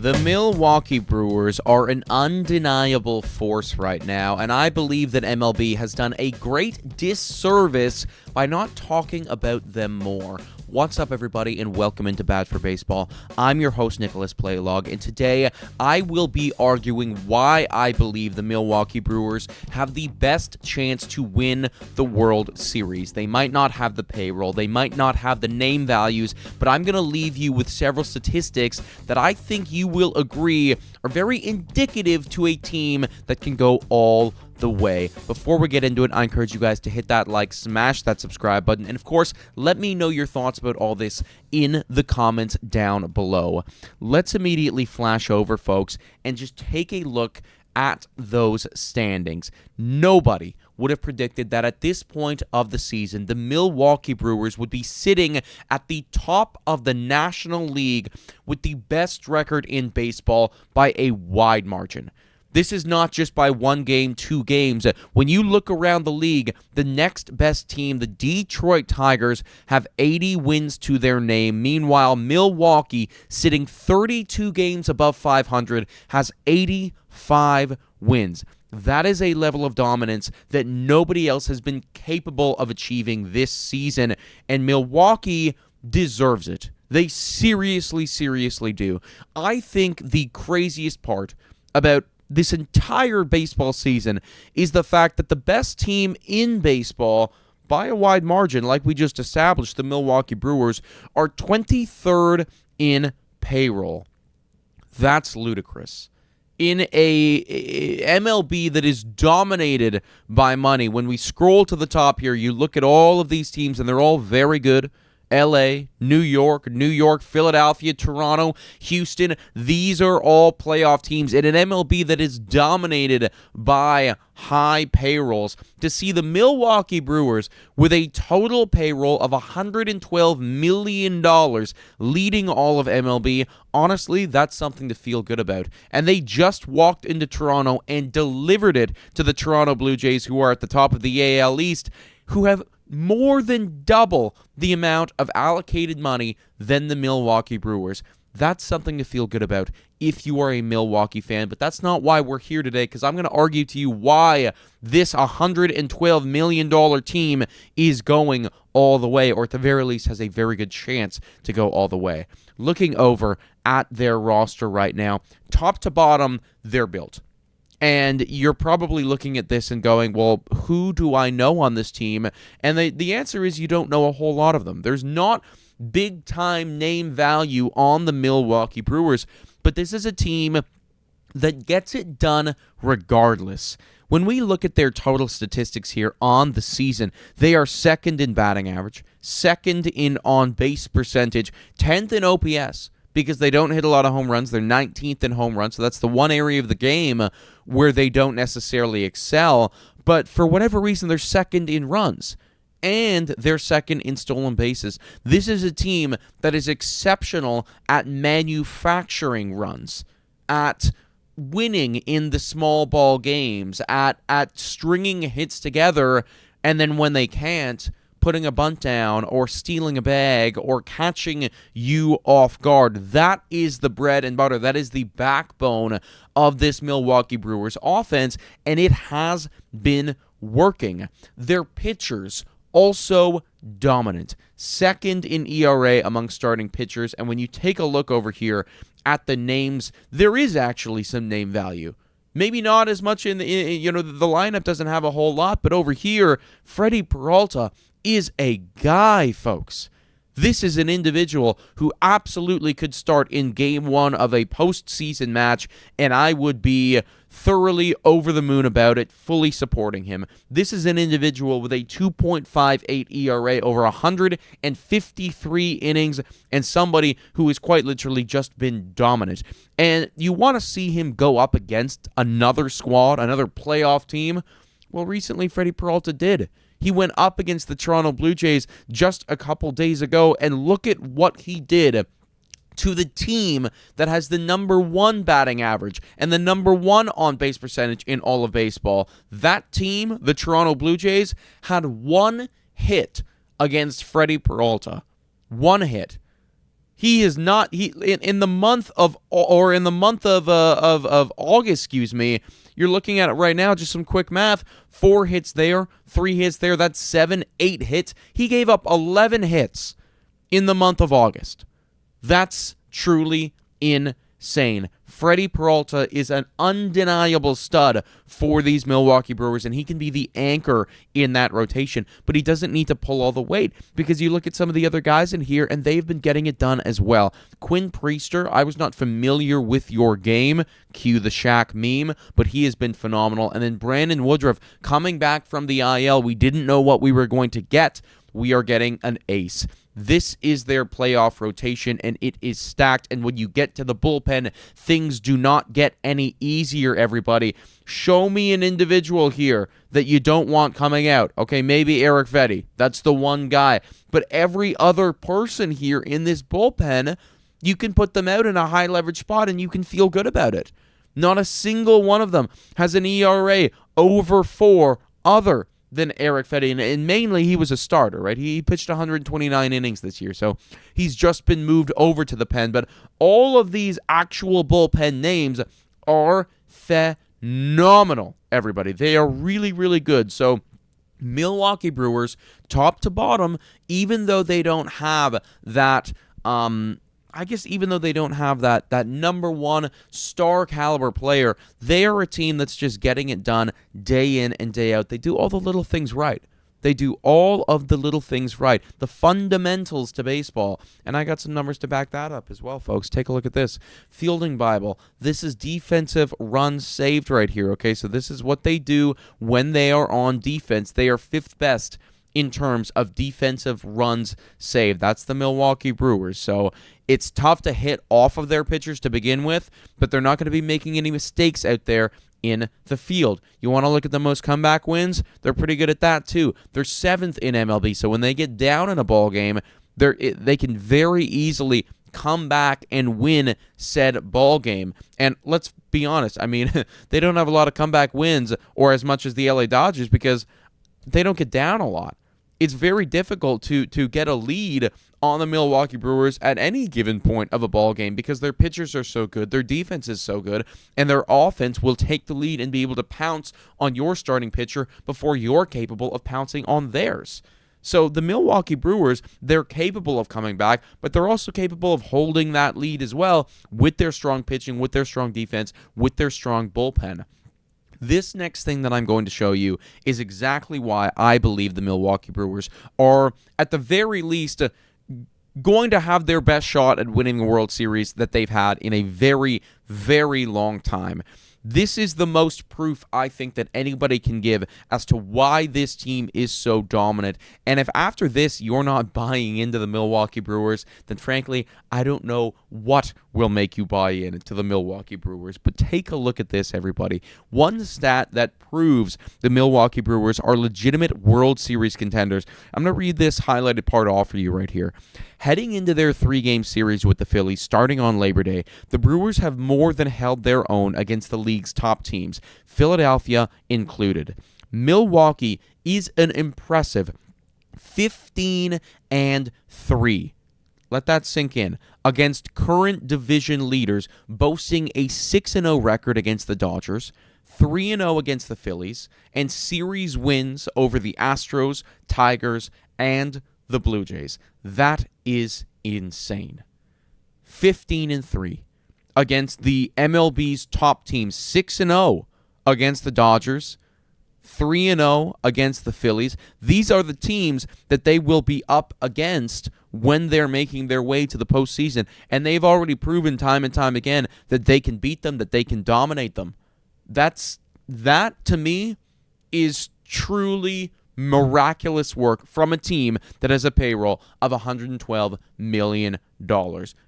The Milwaukee Brewers are an undeniable force right now, and I believe that MLB has done a great disservice by not talking about them more. What's up, everybody, and welcome into Bad for Baseball. I'm your host, Nicholas Playlog, and today I will be arguing why I believe the Milwaukee Brewers have the best chance to win the World Series. They might not have the payroll, they might not have the name values, but I'm going to leave you with several statistics that I think you will agree are very indicative to a team that can go all the way. Before we get into it, I encourage you guys to hit that like, smash that subscribe button, and of course, let me know your thoughts about all this in the comments down below. Let's immediately flash over, folks, and just take a look at those standings. Nobody would have predicted that at this point of the season, the Milwaukee Brewers would be sitting at the top of the National League with the best record in baseball by a wide margin. This is not just by one game, two games. When you look around the league, the next best team, the Detroit Tigers, have 80 wins to their name. Meanwhile, Milwaukee, sitting 32 games above 500, has 85 wins. That is a level of dominance that nobody else has been capable of achieving this season, and Milwaukee deserves it. They seriously do. I think the craziest part about this entire baseball season is the fact that the best team in baseball, by a wide margin, like we just established, the Milwaukee Brewers, are 23rd in payroll. That's ludicrous. In a MLB that is dominated by money, when we scroll to the top here, you look at all of these teams, and they're all very good. LA, New York, Philadelphia, Toronto, Houston. These are all playoff teams in an MLB that is dominated by high payrolls. To see the Milwaukee Brewers with a total payroll of $112 million leading all of MLB, honestly, that's something to feel good about. And they just walked into Toronto and delivered it to the Toronto Blue Jays, who are at the top of the AL East, who have more than double the amount of allocated money than the Milwaukee Brewers. That's something to feel good about if you are a Milwaukee fan, but that's not why we're here today, because I'm going to argue to you why this $112 million team is going all the way, or at the very least has a very good chance to go all the way. Looking over at their roster right now, top to bottom, they're built. And you're probably looking at this and going, well, who do I know on this team? And the answer is you don't know a whole lot of them. There's not big-time name value on the Milwaukee Brewers, but this is a team that gets it done regardless. When we look at their total statistics here on the season, they are second in batting average, second in on-base percentage, 10th in OPS. Because they don't hit a lot of home runs. They're 19th in home runs, so that's the one area of the game where they don't necessarily excel. But for whatever reason, they're second in runs, and they're second in stolen bases. This is a team that is exceptional at manufacturing runs, at winning in the small ball games, at stringing hits together, and then when they can't, putting a bunt down or stealing a bag or catching you off guard. That is the bread and butter. That is the backbone of this Milwaukee Brewers offense, and it has been working. Their pitchers also dominant. Second in ERA among starting pitchers, and when you take a look over here at the names, there is actually some name value. Maybe not as much the lineup doesn't have a whole lot, but over here, Freddie Peralta is a guy, folks. This is an individual who absolutely could start in game one of a postseason match, and I would be thoroughly over the moon about it, fully supporting him. This is an individual with a 2.58 ERA over 153 innings, and somebody who has quite literally just been dominant. And you want to see him go up against another squad, another playoff team? Well, recently Freddie Peralta did. He went up against the Toronto Blue Jays just a couple days ago, and look at what he did to the team that has the number one batting average and the number one on-base percentage in all of baseball. That team, the Toronto Blue Jays, had one hit against Freddie Peralta. One hit. He is not. In the month of August, excuse me. You're looking at it right now. Just some quick math: 4 hits there, 3 hits there. That's 7, 8 hits. He gave up 11 hits in the month of August. That's truly insane. Freddie Peralta is an undeniable stud for these Milwaukee Brewers, and he can be the anchor in that rotation, but he doesn't need to pull all the weight, because you look at some of the other guys in here, and they've been getting it done as well. Quinn Priester, I was not familiar with your game, cue the Shaq meme, but he has been phenomenal. And then Brandon Woodruff, coming back from the IL, we didn't know what we were going to get. We are getting an ace. This is their playoff rotation, and it is stacked. And when you get to the bullpen, things do not get any easier, everybody. Show me an individual here that you don't want coming out. Okay, maybe Eric Fetty. That's the one guy. But every other person here in this bullpen, you can put them out in a high-leverage spot, and you can feel good about it. Not a single one of them has an ERA over 4 other than Eric Fetty, and mainly he was a starter, right? He pitched 129 innings this year, so he's just been moved over to the pen. But all of these actual bullpen names are phenomenal, everybody. They are really, really good. So Milwaukee Brewers, top to bottom, even though they don't have that even though they don't have that number one star caliber player, they are a team that's just getting it done day in and day out. They do all the little things right. They do all of the little things right. The fundamentals to baseball. And I got some numbers to back that up as well, folks. Take a look at this. Fielding Bible. This is defensive runs saved right here, okay? So this is what they do when they are on defense. They are 5th best in terms of defensive runs saved. That's the Milwaukee Brewers. So it's tough to hit off of their pitchers to begin with, but they're not going to be making any mistakes out there in the field. You want to look at the most comeback wins? They're pretty good at that too. They're 7th in MLB. So when they get down in a ball game, they can very easily come back and win said ball game. And let's be honest, I mean, they don't have a lot of comeback wins, or as much as the LA Dodgers, because they don't get down a lot. It's very difficult to get a lead on the Milwaukee Brewers at any given point of a ball game, because their pitchers are so good, their defense is so good, and their offense will take the lead and be able to pounce on your starting pitcher before you're capable of pouncing on theirs. So the Milwaukee Brewers, they're capable of coming back, but they're also capable of holding that lead as well with their strong pitching, with their strong defense, with their strong bullpen. This next thing that I'm going to show you is exactly why I believe the Milwaukee Brewers are, at the very least, going to have their best shot at winning the World Series that they've had in a very, very long time. This is the most proof I think that anybody can give as to why this team is so dominant. And if after this you're not buying into the Milwaukee Brewers, then frankly, I don't know what will make you buy into the Milwaukee Brewers. But take a look at this, everybody. One stat that proves the Milwaukee Brewers are legitimate World Series contenders. I'm going to read this highlighted part off for you right here. Heading into their 3-game series with the Phillies starting on Labor Day, the Brewers have more than held their own against the league's top teams, Philadelphia included. Milwaukee is an impressive 15-3. Let that sink in. Against current division leaders, boasting a 6-0 record against the Dodgers, 3-0 against the Phillies, and series wins over the Astros, Tigers, and the Blue Jays. That is insane. 15-3 against the MLB's top teams. 6-0 against the Dodgers. 3-0 against the Phillies. These are the teams that they will be up against when they're making their way to the postseason. And they've already proven time and time again that they can beat them, that they can dominate them. That, to me, is truly miraculous work from a team that has a payroll of $112 million.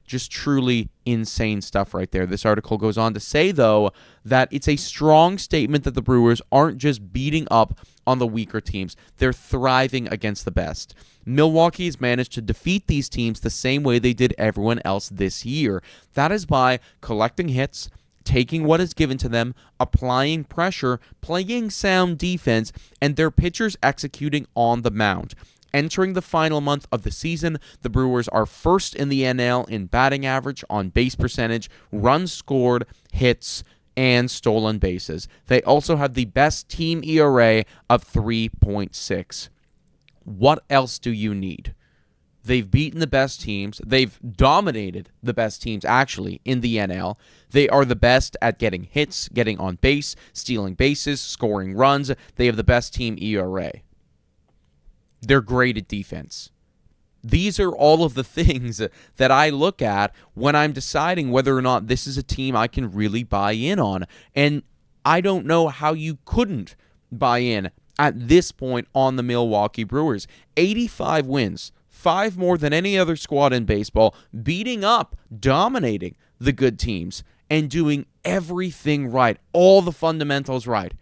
Just truly insane stuff right there. This article goes on to say, though, that it's a strong statement that the Brewers aren't just beating up on the weaker teams. They're thriving against the best. Milwaukee has managed to defeat these teams the same way they did everyone else this year. That is by collecting hits, taking what is given to them, applying pressure, playing sound defense, and their pitchers executing on the mound. Entering the final month of the season, the Brewers are first in the NL in batting average, on base percentage, runs scored, hits, and stolen bases. They also have the best team ERA of 3.6. What else do you need? They've beaten the best teams. They've dominated the best teams, actually, in the NL. They are the best at getting hits, getting on base, stealing bases, scoring runs. They have the best team ERA. They're great at defense. These are all of the things that I look at when I'm deciding whether or not this is a team I can really buy in on. And I don't know how you couldn't buy in at this point on the Milwaukee Brewers. 85 wins. 5 more than any other squad in baseball, beating up, dominating the good teams, and doing everything right, all the fundamentals right.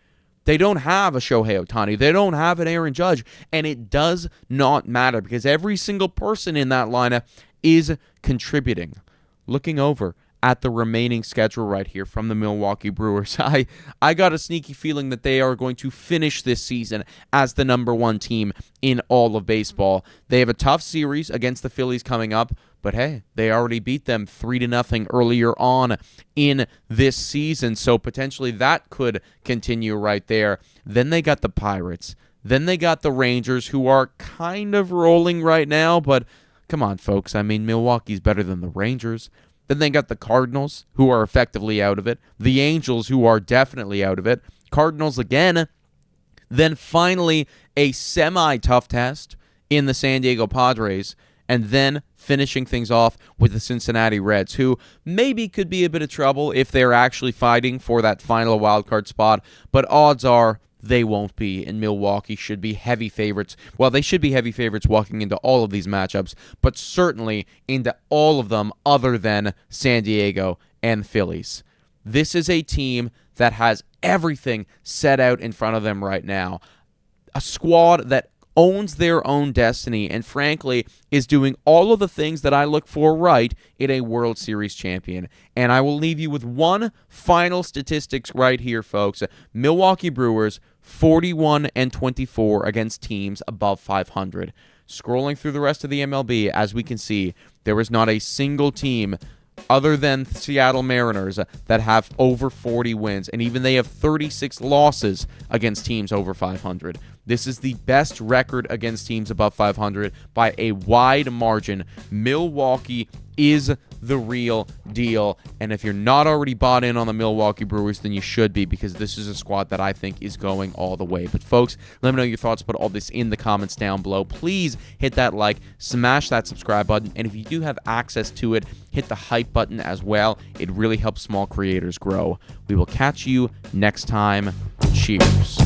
They don't have a Shohei Ohtani. They don't have an Aaron Judge, and it does not matter because every single person in that lineup is contributing. Looking over at the remaining schedule right here from the Milwaukee Brewers, I got a sneaky feeling that they are going to finish this season as the number 1 team in all of baseball. They have a tough series against the Phillies coming up, but hey, they already beat them 3-0 earlier on in this season, so potentially that could continue right there. Then they got the Pirates. Then they got the Rangers, who are kind of rolling right now, but come on, folks. I mean, Milwaukee's better than the Rangers. Then they got the Cardinals, who are effectively out of it. The Angels, who are definitely out of it. Cardinals again. Then finally, a semi-tough test in the San Diego Padres. And then finishing things off with the Cincinnati Reds, who maybe could be a bit of trouble if they're actually fighting for that final wildcard spot. But odds are they won't be, and Milwaukee should be heavy favorites. Well, they should be heavy favorites walking into all of these matchups, but certainly into all of them other than San Diego and Phillies. This is a team that has everything set out in front of them right now. A squad that owns their own destiny and frankly is doing all of the things that I look for right in a World Series champion. And I will leave you with one final statistics right here, folks. Milwaukee Brewers 41-24 against teams above 500. Scrolling through the rest of the MLB, as we can see, there is not a single team other than Seattle Mariners that have over 40 wins, and even they have 36 losses against teams over 500. This is the best record against teams above 500 by a wide margin. Milwaukee is the real deal, and if you're not already bought in on the Milwaukee Brewers, then you should be, because this is a squad that I think is going all the way. But folks, let me know your thoughts about all this in the comments down below. Please hit that like, smash that subscribe button, and if you do have access to it, hit the hype button as well. It really helps small creators grow. We will catch you next time. Cheers.